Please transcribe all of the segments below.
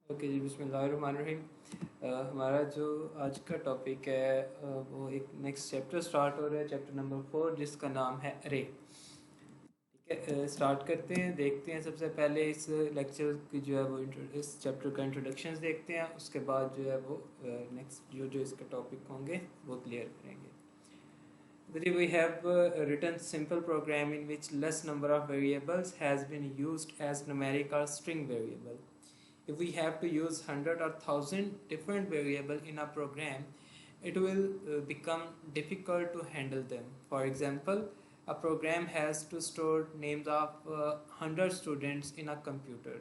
Okay जी, बिस्मिल्लाहिर्रहमानिर्रहीम। हमारा जो आज का टॉपिक है वो एक नेक्स्ट चैप्टर स्टार्ट हो रहा है, चैप्टर नंबर 4, जिसका नाम है अरे। ठीक है, स्टार्ट करते हैं। देखते हैं सबसे पहले इस लेक्चर की जो है वो इस चैप्टर का इंट्रोडक्शंस देखते हैं। उसके बाद जो है वो नेक्स्ट जो जो इसके टॉपिक होंगे वो क्लियर करेंगे। We have written simple program in which less number of variables has been used as numeric or string variable. If we have to use 100 or 1000 different variable in a program, it will become difficult to handle them. For example, a program has to store names of 100 students in a computer.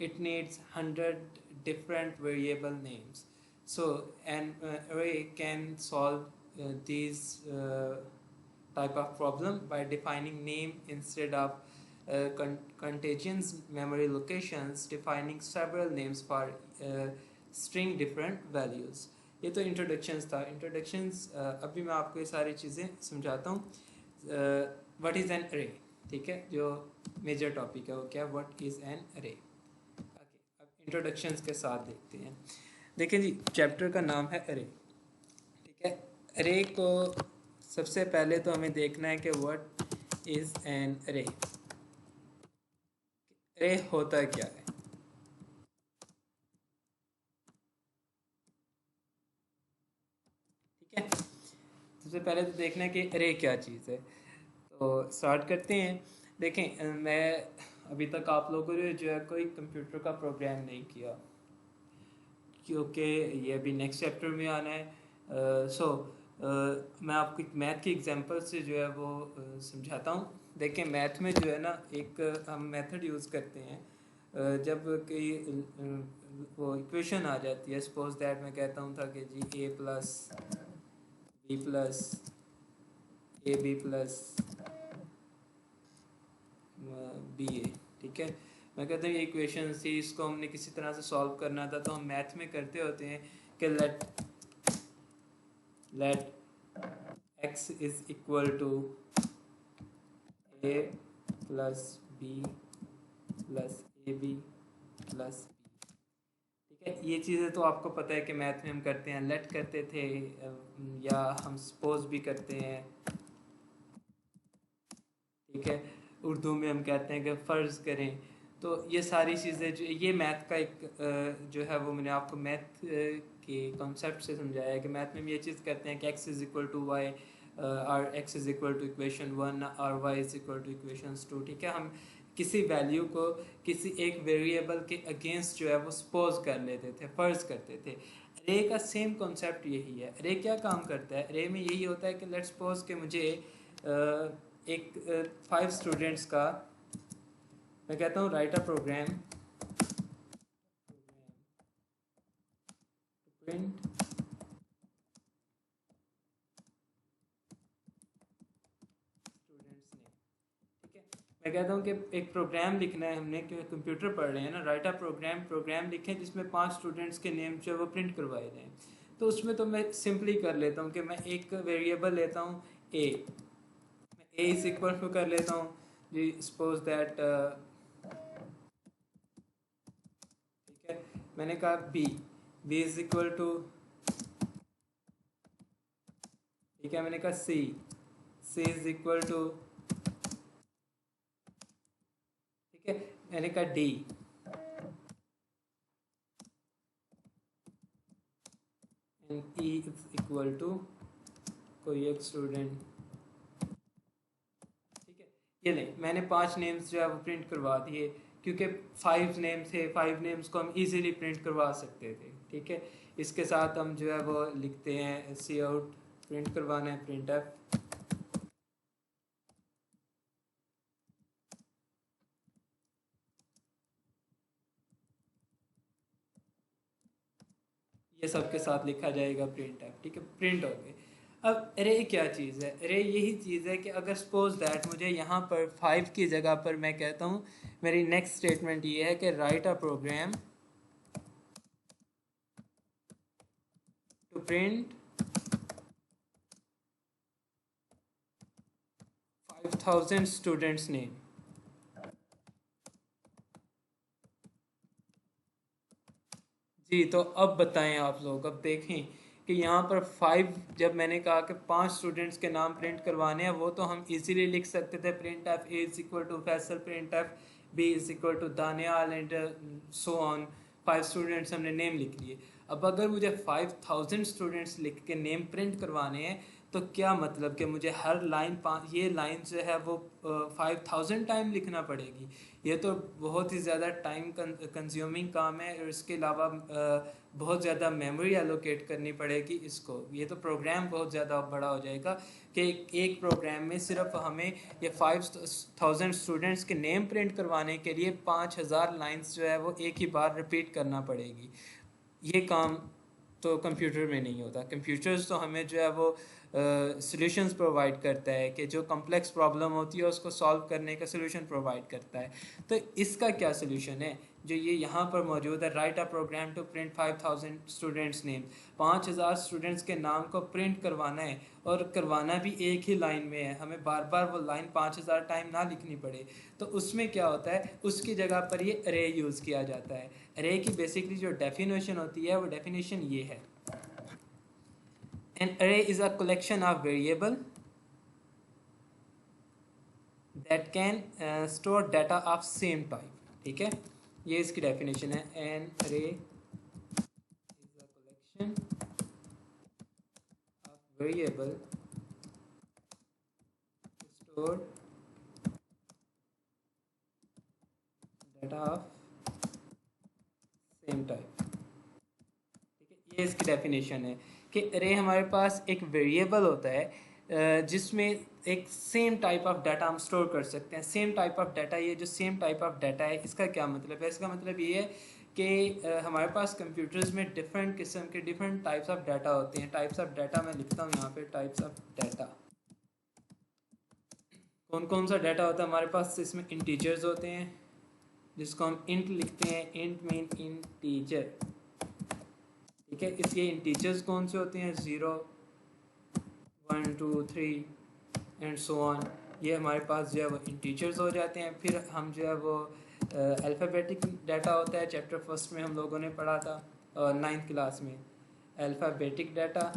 It needs 100 different variable names. So an array can solve these type of problem by defining name instead of contagions memory locations, defining several names for string different values. ये तो introductions था। Introductions अभी मैं आपको ये सारी चीज़ें समझाता हूँ। व्हाट इज़ एन अरे, ठीक है, जो मेजर टॉपिक है वो क्या, व्हाट इज़ एन अरे। अब इंट्रोडक्शंस के साथ देखते हैं। देखिए जी, चैप्टर का नाम है अरे। ठीक है, अरे को सबसे पहले तो हमें देखना है कि व्हाट इज़ एन अरे। अरे होता क्या है। ठीक है, सबसे पहले तो देखना है कि अरे क्या चीज़ है। तो स्टार्ट करते हैं। देखें, मैं अभी तक आप लोगों ने जो है कोई कंप्यूटर का प्रोग्राम नहीं किया, क्योंकि ये अभी नेक्स्ट चैप्टर में आना है। मैं आपको एक मैथ की एग्जांपल से जो है वो समझाता हूँ। देखें, मैथ में जो है ना, एक हम मेथड यूज़ करते हैं जब कोई वो इक्वेशन आ जाती है। सपोज दैट मैं कहता हूँ था कि जी a plus B plus A B plus B A. ठीक है, मैं कहता हूँ ये इक्वेशन थी, इसको हमने किसी तरह से सॉल्व करना था। तो हम मैथ में करते होते हैं कि let x is equal to a plus B plus A B plus B. ठीक है, ये चीज़ें तो आपको पता है कि मैथ में हम करते हैं, लेट करते थे या हम सपोज भी करते हैं। ठीक है, उर्दू में हम कहते हैं कि फ़र्ज़ करें। तो ये सारी चीज़ें जो ये मैथ का एक जो है वो मैंने आपको मैथ के कॉन्सेप्ट से समझाया है कि मैथ में हम ये चीज़ करते हैं कि x is equal to Y और x is equal to equation 1 और y is equal to equation 2। ठीक है, हम किसी वैल्यू को किसी एक वेरिएबल के अगेंस्ट जो है वो सपोज कर लेते थे, फ़र्ज़ करते थे। रे का सेम कॉन्सेप्ट यही है। रे क्या काम करता है, रे में यही होता है कि लेट्स सपोज कि मुझे एक 5 स्टूडेंट्स का, मैं कहता हूँ right a programme print students name. ठीक है, मैं कहता हूँ कि एक प्रोग्राम लिखना है हमने, क्योंकि कंप्यूटर पढ़ रहे हैं ना, राइट अ प्रोग्राम लिखें जिसमें 5 स्टूडेंट्स के नेम जो है वो प्रिंट करवाए जाएँ। तो उसमें तो मैं सिंपली कर लेता हूँ कि मैं एक वेरिएबल लेता हूँ ए, मैं ए इज इक्वल टू कर लेता हूँ जी सपोज दैट। ठीक है, मैंने कहा बी इज इक्वल टू, ठीक है, मैंने कहा सी इज इक्वल टू, ठीक है, मैंने कहा D, and E is equal to कोई एक स्टूडेंट। ठीक है, ये नहीं, मैंने 5 नेम्स जो है वो प्रिंट करवा दिए, क्योंकि 5 नेम थे, 5 नेम्स को हम इजीली प्रिंट करवा सकते थे। ठीक है, इसके साथ हम जो है वो लिखते हैं सी आउट, प्रिंट करवाना है प्रिंट एफ। ये सब के साथ लिखा जाएगा प्रिंट एफ। ठीक है, प्रिंट हो गए। अब अरे क्या चीज़ है, अरे यही चीज़ है कि अगर सपोज दैट मुझे यहाँ पर 5 की जगह पर मैं कहता हूँ, मेरी नेक्स्ट स्टेटमेंट ये है कि write a program to print 5000 students name. जी, तो अब बताएं आप लोग, अब देखें कि यहाँ पर 5, जब मैंने कहा कि 5 स्टूडेंट्स के नाम प्रिंट करवाने हैं, वो तो हम इजीली लिख सकते थे, print F A is equal to Faisal, print F B is equal to Daniyal and so on. 5 students हमने नेम लिख लिए। अब अगर मुझे 5000 स्टूडेंट्स लिख के नेम प्रिंट करवाने हैं, तो क्या मतलब कि मुझे हर लाइन ये लाइन जो है वो 5000 टाइम लिखना पड़ेगी। ये तो बहुत ही ज़्यादा टाइम कंज्यूमिंग काम है, और इसके अलावा बहुत ज़्यादा मेमोरी एलोकेट करनी पड़ेगी इसको। ये तो प्रोग्राम बहुत ज़्यादा बड़ा हो जाएगा कि एक प्रोग्राम में सिर्फ हमें ये 5000 स्टूडेंट्स के नेम प्रिंट करवाने के लिए 5000 लाइंस जो है वो एक ही बार रिपीट करना पड़ेगी। ये काम तो कंप्यूटर में नहीं होता। कंप्यूटर्स तो हमें जो है वो सॉल्यूशंस प्रोवाइड करता है, कि जो कॉम्प्लेक्स प्रॉब्लम होती है उसको सॉल्व करने का सॉल्यूशन प्रोवाइड करता है। तो इसका क्या सॉल्यूशन है जो ये यहाँ पर मौजूद है, write a program to print 5000 students name. 5000 students के नाम को प्रिंट करवाना है, और करवाना भी एक ही लाइन में है, हमें बार बार वो लाइन 5000 टाइम ना लिखनी पड़े। तो उसमें क्या होता है, उसकी जगह पर ये अरे यूज़ किया जाता है। अरे की बेसिकली जो डेफिनेशन होती है वो डेफिनेशन ये है, an array is a collection of variable that can store data of same type। ठीक है, ये इसकी डेफिनेशन है। an array is a collection of variable store data of same type। ठीक है, ये इसकी डेफिनेशन है कि अरे हमारे पास एक वेरिएबल होता है जिसमें एक सेम टाइप ऑफ डाटा हम स्टोर कर सकते हैं। सेम टाइप ऑफ डाटा, ये जो सेम टाइप ऑफ डाटा है इसका क्या मतलब है? इसका मतलब ये है कि हमारे पास कंप्यूटर्स में डिफरेंट किस्म के डिफरेंट टाइप्स ऑफ डाटा होते हैं। टाइप्स ऑफ डाटा मैं लिखता हूँ यहाँ पे, टाइप्स ऑफ डाटा। कौन कौन सा डाटा होता है हमारे पास? इसमें इंटीजर्स होते हैं जिसको हम इंट लिखते हैं, इंट मीन इंटीजर। ठीक है, इसके इंटीजर्स कौन से होते हैं? 0 1 2 3 एंड सो ऑन। ये हमारे पास जो है वो इंटीजर्स हो जाते हैं। फिर हम जो है वो अल्फ़ाबेटिक डाटा होता है, चैप्टर फर्स्ट में हम लोगों ने पढ़ा था, 9th क्लास में, अल्फ़ाबेटिक डाटा।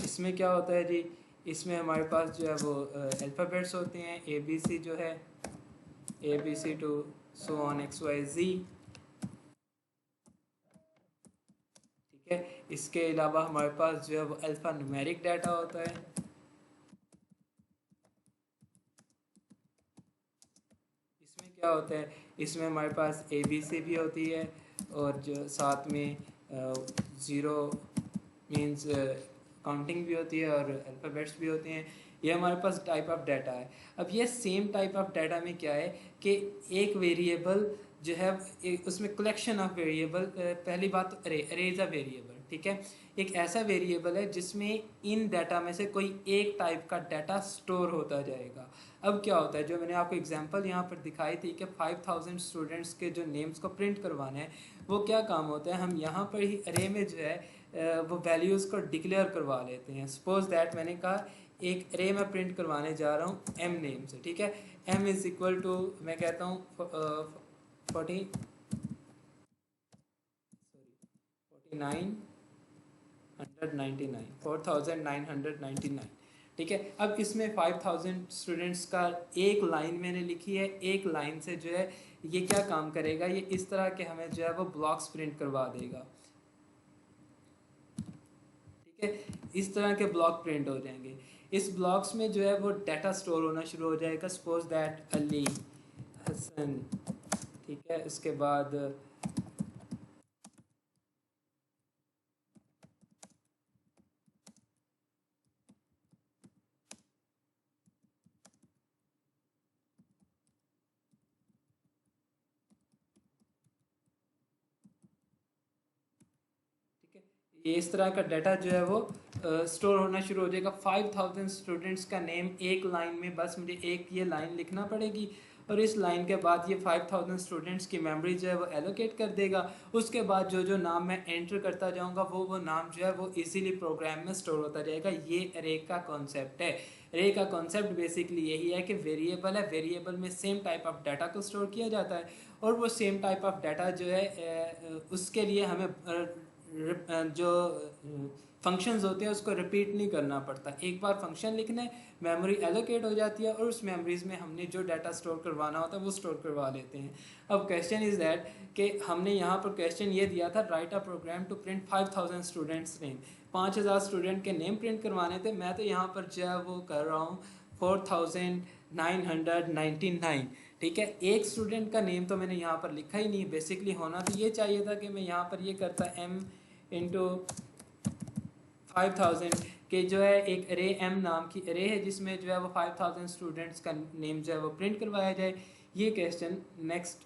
इसमें क्या होता है जी, इसमें हमारे पास जो है वो अल्फ़ाबेट्स होते हैं, ABC जो है, ABC to so on XYZ। ठीक है, इसके अलावा हमारे पास जो है वो अल्फ़ा न्यूमेरिक डाटा होता है। इसमें क्या होता है, इसमें हमारे पास ABC भी होती है, और जो साथ में 0 मीन्स काउंटिंग भी होती है, और अल्फ़ाबेट्स भी होते हैं। ये हमारे पास टाइप ऑफ डाटा है। अब ये सेम टाइप ऑफ डाटा में क्या है कि एक वेरिएबल जो है उसमें कलेक्शन ऑफ वेरिएबल। पहली बात तो अरे इज़ अ वेरिएबल। ठीक है, एक ऐसा वेरिएबल है जिसमें इन डाटा में से कोई एक टाइप का डाटा स्टोर होता जाएगा। अब क्या होता है, जो मैंने आपको एग्जांपल यहाँ पर दिखाई थी कि 5000 स्टूडेंट्स के जो नेम्स को प्रिंट करवाने हैं, वो क्या काम होता है, हम यहाँ पर ही अरे में जो है वो वैल्यूज़ को डिक्लेयर करवा लेते हैं। सपोज दैट मैंने कहा एक अरे में प्रिंट करवाने जा रहा हूँ m नेम से। ठीक है, m इज़ इक्वल टू, मैं कहता हूँ 4999। ठीक है, अब इसमें 5000 स्टूडेंट्स का एक लाइन मैंने लिखी है। एक लाइन से जो है ये क्या काम करेगा, ये इस तरह के हमें जो है वो ब्लॉक्स प्रिंट करवा देगा। ठीक है, इस तरह के ब्लॉक प्रिंट हो जाएंगे। इस ब्लॉक्स में जो है वो डाटा स्टोर होना शुरू हो जाएगा। Suppose that Ali Hasan. ठीक है, उसके बाद ये इस तरह का डाटा जो है वो स्टोर होना शुरू हो जाएगा। 5000 स्टूडेंट्स का नेम एक लाइन में, बस मुझे एक ये लाइन लिखना पड़ेगी, और इस लाइन के बाद ये 5000 स्टूडेंट्स की मेमोरी जो है वो एलोकेट कर देगा। उसके बाद जो जो नाम मैं एंटर करता जाऊंगा वो नाम जो है वो इजीली प्रोग्राम में स्टोर होता जाएगा। ये अरे का कॉन्सेप्ट है। रे का कॉन्सेप्ट बेसिकली यही है कि वेरिएबल है, वेरिएबल में सेम टाइप ऑफ डाटा को स्टोर किया जाता है और वो सेम टाइप ऑफ डाटा जो है उसके लिए हमें जो फंक्शंस होते हैं उसको रिपीट नहीं करना पड़ता। एक बार फंक्शन लिखना है, मेमोरी एलोकेट हो जाती है और उस मेमोरीज में हमने जो डाटा स्टोर करवाना होता है वो स्टोर करवा लेते हैं। अब क्वेश्चन इज़ दैट कि हमने यहाँ पर क्वेश्चन ये दिया था, write a program to print 5000 students name, 5000 student के नेम प्रिंट करवाने थे। मैं तो यहाँ पर जो है वो कर रहा हूँ 4999, ठीक है। एक स्टूडेंट का नेम तो मैंने यहाँ पर लिखा ही नहीं, बेसिकली होना तो ये चाहिए था कि मैं यहाँ पर ये करता m इंटू 5000 के जो है एक अरे m नाम की अरे है जिसमें जो है वो 5000 स्टूडेंट्स का नेम जो है वो प्रिंट करवाया जाए। ये क्वेश्चन नेक्स्ट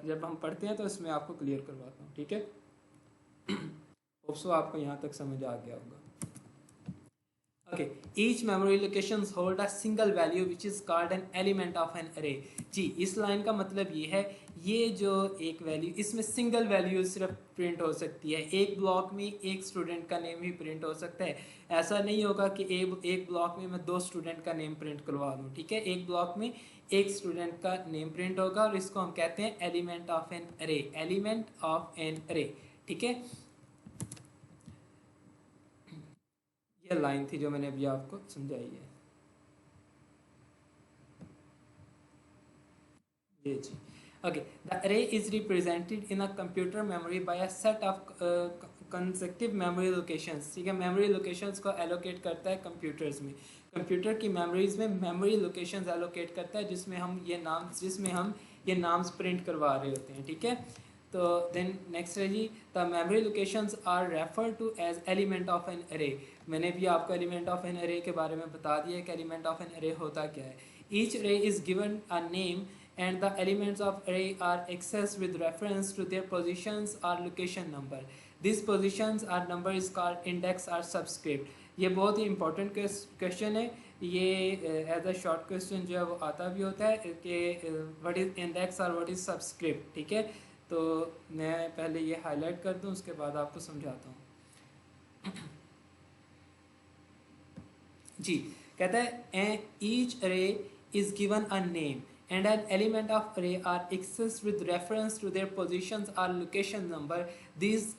जब हम पढ़ते हैं तो इसमें आपको क्लियर करवाता हूँ, ठीक है। होप सो आपको यहाँ तक समझ आ गया होगा। Okay, each memory locations hold a single value which is called an element of an array। जी, इस लाइन का मतलब ये है, ये जो एक वैल्यू, इसमें सिंगल वैल्यू सिर्फ प्रिंट हो सकती है। एक ब्लॉक में एक स्टूडेंट का नेम ही प्रिंट हो सकता है। ऐसा नहीं होगा कि एक ब्लॉक में मैं 2 स्टूडेंट का नेम प्रिंट करवा दूँ, ठीक है। एक ब्लॉक में एक स्टूडेंट का नेम प्रिंट होगा और इसको हम कहते हैं एलिमेंट ऑफ एन अरे, एलिमेंट ऑफ एन अरे, ठीक है। यह लाइन थी जो मैंने अभी आपको समझाई है। ये जी, okay. The array is represented in a computer memory by a set of consecutive memory locations, ठीक है। मेमोरी लोकेशंस को एलोकेट करता है कंप्यूटर्स में, कंप्यूटर की मेमोरीज में मेमोरी लोकेशंस एलोकेट करता है जिसमें हम ये नाम्स प्रिंट करवा रहे होते हैं, ठीक है। तो देन नेक्स्ट है जी, the memory locations are refer to as element of an array. मैंने भी आपको एलिमेंट ऑफ एन अरे के बारे में बता दिया कि एलिमेंट ऑफ एन अरे होता क्या है। ईच अरे is given a name and the elements of array are accessed with reference to their positions or location number. These positions or number is called index or subscript। ये बहुत ही important question है। ये as a short question जो है वो आता भी होता है कि व्हाट इज इंडेक्स और व्हाट इज सब्सक्रिप्ट, ठीक है। तो मैं पहले ये हाईलाइट कर दूं, उसके बाद आपको समझाता हूँ। जी, कहता है ईच अरे is given a name and an element of array are accessed with reference to their positions or location number। These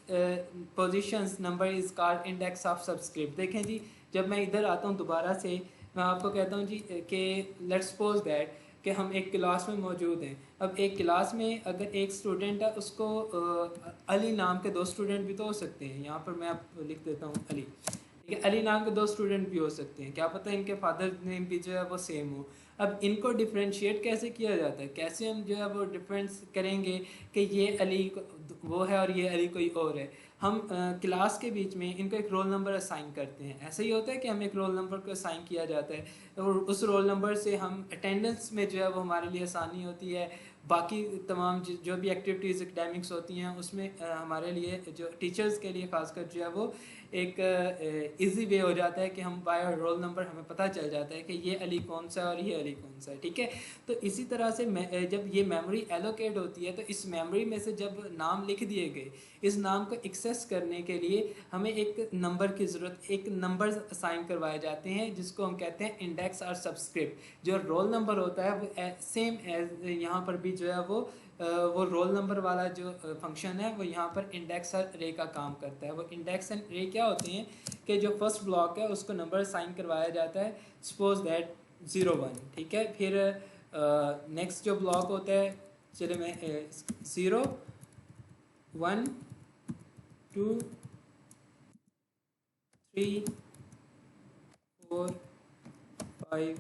positions number is called index of subscript। देखें जी, जब मैं इधर आता हूँ दोबारा से, मैं आपको कहता हूँ जी कि लेट्स सपोज दैट कि हम एक क्लास में मौजूद हैं। अब एक क्लास में अगर एक स्टूडेंट है, उसको अली नाम के 2 स्टूडेंट भी तो हो सकते हैं। यहाँ पर मैं आप लिख देता हूँ अली, ठीक है। अली नाम के 2 स्टूडेंट भी हो सकते हैं, क्या पता इनके फादर नेम भी जो है वो सेम हो। अब इनको डिफ्रेंशिएट कैसे किया जाता है, कैसे हम जो है वो डिफरेंस करेंगे कि ये अली वो है और ये अली कोई और है। हम क्लास के बीच में इनको एक रोल नंबर असाइन करते हैं। ऐसा ही होता है कि हमें एक रोल नंबर को असाइन किया जाता है और उस रोल नंबर से हम अटेंडेंस में जो है वो हमारे लिए आसानी होती है। बाकी तमाम जो भी एक्टिविटीज़ एकेडमिक्स होती हैं उसमें हमारे लिए, जो टीचर्स के लिए खासकर जो है वो एक इजी वे हो जाता है कि हम बाय रोल नंबर हमें पता चल जाता है कि ये अली कौन सा है और ये अली कौन सा है, ठीक है। तो इसी तरह से जब ये मेमोरी एलोकेट होती है तो इस मेमोरी में से जब नाम लिख दिए गए, इस नाम को एक्सेस करने के लिए हमें एक नंबर की ज़रूरत, एक नंबर असाइन करवाए जाते हैं जिसको हम कहते हैं इंडेक्स और सब्सक्रिप्ट। जो रोल नंबर होता है वो सेम एज यहाँ पर भी जो है वो रोल नंबर वाला जो फंक्शन है वो यहाँ पर इंडेक्स और रे का काम करता है। वो इंडेक्स एंड रे क्या होते हैं कि जो फर्स्ट ब्लॉक है उसको नंबर असाइन करवाया जाता है, सपोज दैट 01, ठीक है। फिर नेक्स्ट जो ब्लॉक होता है, चलिए मैं 0 1 2 3 4 5 6,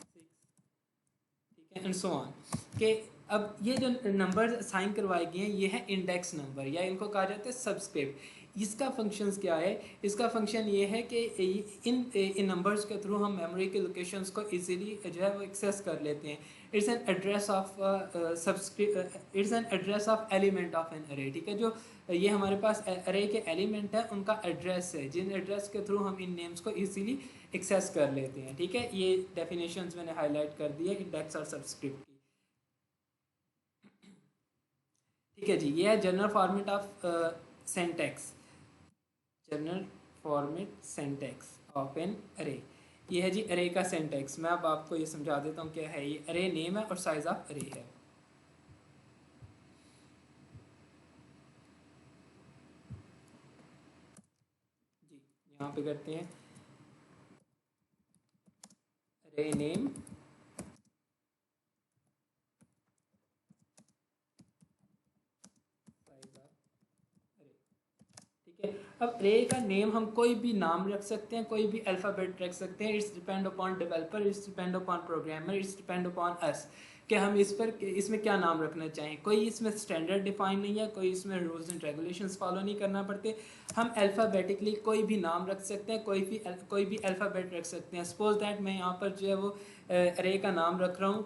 ठीक है, एंड सो ऑन के। अब ये जो नंबर असाइन करवाए गए हैं ये है इंडेक्स नंबर, या इनको कहा जाता है सब्सक्रिप्ट। इसका फंक्शंस क्या है, इसका फंक्शन ये है कि इन नंबर्स के थ्रू हम मेमोरी के लोकेशंस को इजीली जो है वो एक्सेस कर लेते हैं। It's an address of it's an address of element of an array, ठीक है। जो ये हमारे पास अरे के एलिमेंट है उनका एड्रेस है, जिन एड्रेस के थ्रू हम इन नेम्स को इजीली एक्सेस कर लेते हैं, ठीक है। ये डेफिनेशंस मैंने हाईलाइट कर दी है इंडेक्स और सब्सक्रिप्ट की, ठीक है जी। ये है general format of syntax, general format syntax. Of an array. ये है जी अरे का सिंटैक्स। मैं अब आपको ये समझा देता हूँ क्या है। ये अरे नेम है और साइज ऑफ अरे है। जी यहाँ पे करते हैं अरे नेम साइज ऑफ अरे। ठीक है। अब अरे का नेम हम कोई भी नाम रख सकते हैं, कोई भी अल्फ़ाबेट रख सकते हैं। It's depend upon developer, it's depend upon programmer, it's depend upon us कि हम इस पर इसमें क्या नाम रखना चाहें। कोई इसमें स्टैंडर्ड डिफाइन नहीं है, कोई इसमें रूल्स एंड रेगुलेशंस फॉलो नहीं करना पड़ते। हम अल्फ़ाबेटिकली कोई भी नाम रख सकते हैं, कोई भी अल्फ़ाबेट रख सकते हैं। सपोज दैट मैं यहाँ पर जो है वो अरे का नाम रख रहा हूँ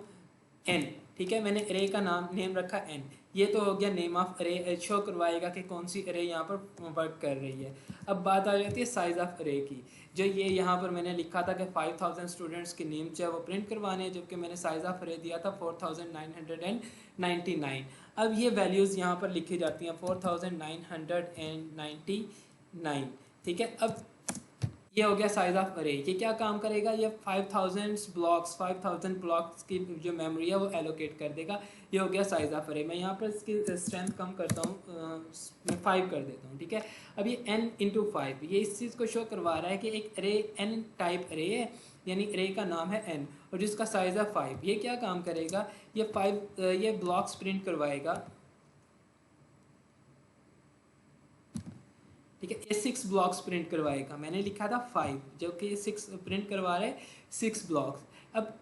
एन। ठीक है, मैंने अरे का नेम रखा एन। ये तो हो गया नेम ऑफ अरे, शो करवाएगा कि कौन सी अरे यहाँ पर वर्क कर रही है। अब बात आ जाती है साइज़ ऑफ अरे की। जो ये यहाँ पर मैंने लिखा था कि 5000 स्टूडेंट्स के नेम जो है वो प्रिंट करवाने हैं, जबकि मैंने साइज़ ऑफ अरे दिया था 4999। अब ये वैल्यूज़ यहाँ पर लिखी जाती हैं 4999। ठीक है। अब ये हो गया साइज ऑफ अरे। ये क्या काम करेगा, ये 5000 ब्लॉक्स की जो मेमोरी है वो एलोकेट कर देगा। ये हो गया साइज ऑफ अरे। मैं यहाँ पर इसकी स्ट्रेंथ कम करता हूँ, मैं 5 कर देता हूँ। ठीक है। अब ये n इंटू 5 ये इस चीज़ को शो करवा रहा है कि एक अरे n टाइप अरे है, यानी अरे का नाम है n और जिसका साइज है 5। ये क्या काम करेगा, ये 5 ये ब्लॉक्स प्रिंट करवाएगा। ठीक है, ये 6 ब्लॉक्स प्रिंट करवाएगा। मैंने लिखा था 5, जो कि 6 प्रिंट करवा रहे 6 ब्लॉक्स। अब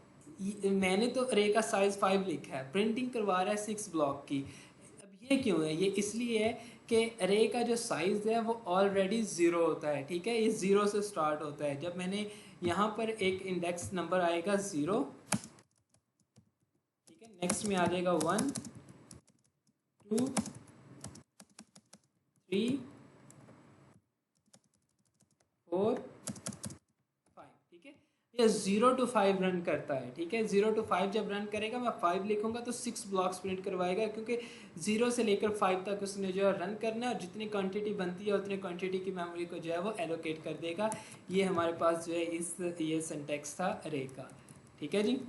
मैंने तो अरे का साइज 5 लिखा है, प्रिंटिंग करवा रहा है 6 ब्लॉक की। अब ये क्यों है, ये इसलिए है कि अरे का जो साइज है वो ऑलरेडी 0 होता है। ठीक है, ये 0 से स्टार्ट होता है। जब मैंने यहाँ पर एक इंडेक्स नंबर आएगा 0, ठीक है, नेक्स्ट में आ जाएगा 1 2 3 4 5। ठीक है, ये 0 to 5 रन करता है। ठीक है, 0 to 5 जब रन करेगा, मैं 5 लिखूंगा तो 6 ब्लॉक्स प्रिंट करवाएगा, क्योंकि 0 से लेकर 5 तक उसने जो है रन करना है और जितनी क्वांटिटी बनती है उतनी क्वांटिटी की मेमोरी को जो है वो एलोकेट कर देगा। ये हमारे पास जो है ये सिंटैक्स था अरे का। ठीक है जी।